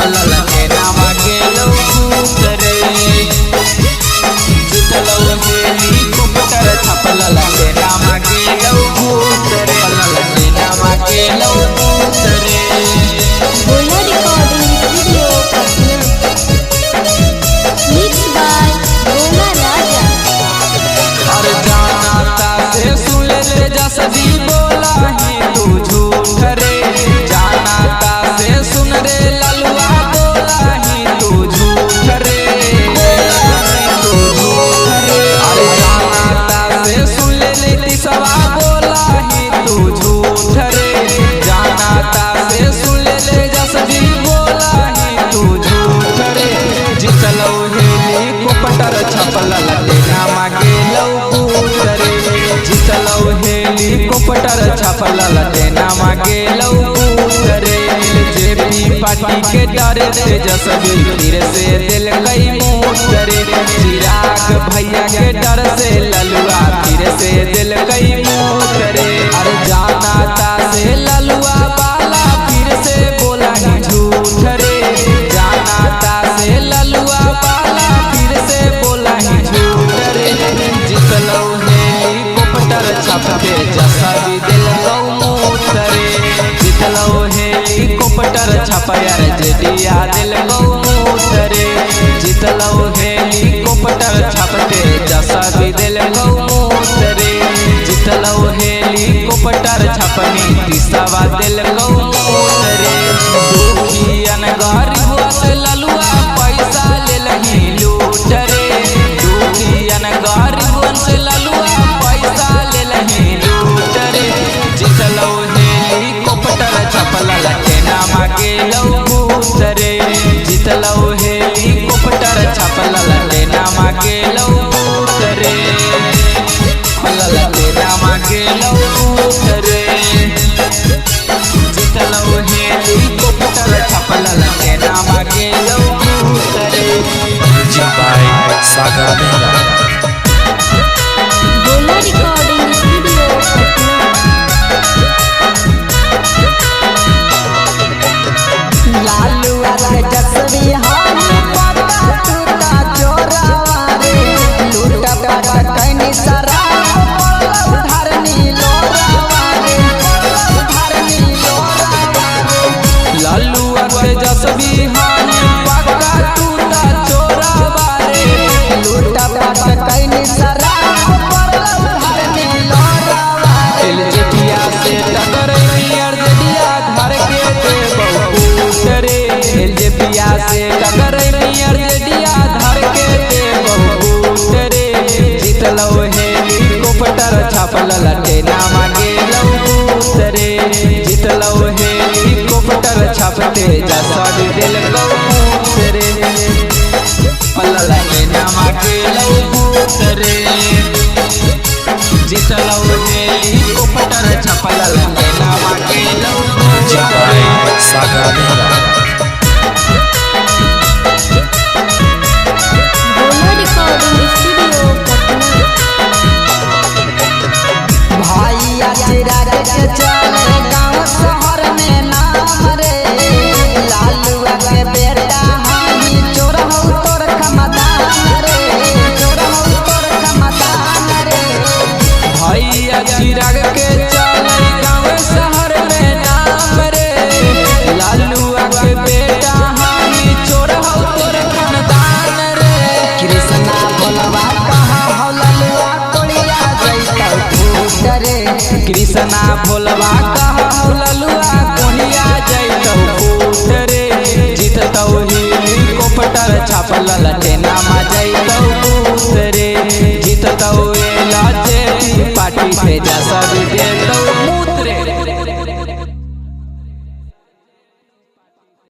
पलल के नामा गेलो रे जितलो हेलीकॉप्टर छपलल के नामा गेलो रे पलल के नामा गेलो रे। Gola recording studio Patna mix by Gola Raja. अरे जाना ता से सुन ले जसदी बोला ही तू झूठ रे जाना ता से सुन रे ललुआ बोला ही तू झूठ रे अरे जाना ता से सुन ले तीसवा बोला ही तू झूठ रे जाना ता से सुन ले जसदी बोला ही तू झूठ रे जितलो हेलीकॉप्टर छपलल के नामा गेलो रे जितलो हेलीकॉप्टर छपलल के नामा गेलो रे जेपी पार्टी के डरे तेजस्वी तीर से दिल कई मूठ रे चिराग भैया के डर से ललुआ तीर से दिल कई मूठ रे अरे जाना ता से ललुआ बाला फिर से बोला ही झूठ रे जाना ता से ललुआ बाला फिर से बोला ही झूठ रे जितलो हेलीकॉप्टर छपके जसवी दिल कौ मूठ रे जितलो हेलीकॉप्टर छपया जेडिया दिल कौ मूठ रे जितलो हेलीकॉप्टर छपके जसवी दिल कौ मूठ रे जितलो हेलीकॉप्टर छपनी तीसवा दिल कौ मूठ रे दुखियन गरीब से ललुआ पैसा ले लही लूट रे दुखियन गरीब से ललुआ पैसा ले लही लूट रे जितलो हेलीकॉप्टर छपलल के नामा गेलो रे जितलो हेलीकॉप्टर छपलल के नामा गेलो रे पलल के नामा गेलो रे जितलो हेलीकॉप्टर छपलल के नामा गेलो रे। सागर मेहरा गोला रिकॉर्डिंग स्टूडियो पटना लालुआ के जसवी हम पता टूटा चोरावा रे लूट पाट कैनी शराब धरनी लोरावा रे धरनी लोरावा रे ललुआ के जसवी हान पक्का टूटा चोरावा रे लूट पाट कैनी शराब धरनी लोरावा रे जेठिया से टकरे नियर जेठिया घर के दे बहुत रे जेठिया से टकरे नियर जेठिया घर के दे बहुत रे जितलो हेलीकॉप्टर छपलल के नामा गेलो रे जितलो हेलीकॉप्टर छपते जसवी दिल कौ रे पलल के नामा गेलो रे जितलो हेलीकॉप्टर छपलल के नामा गेलो रे। सागर मेहरा गोला रिकॉर्डिंग स्टूडियो पटना भाइया चिराग के चले गाँव शहर में नाम रे लालुआ के बेटा हामी चोर हो तोर खमदान रे चोर हो तोर खमदान रे भैया चिराग के चले गाँव शहर में नाम रे लालुआ के बेटा हामी चोर हो तोर खानदान रे कृष्णा भोलवा कहाँ हो ललुआ तोड़िया जैतौ फूट रे कृष्णा भोलवा कह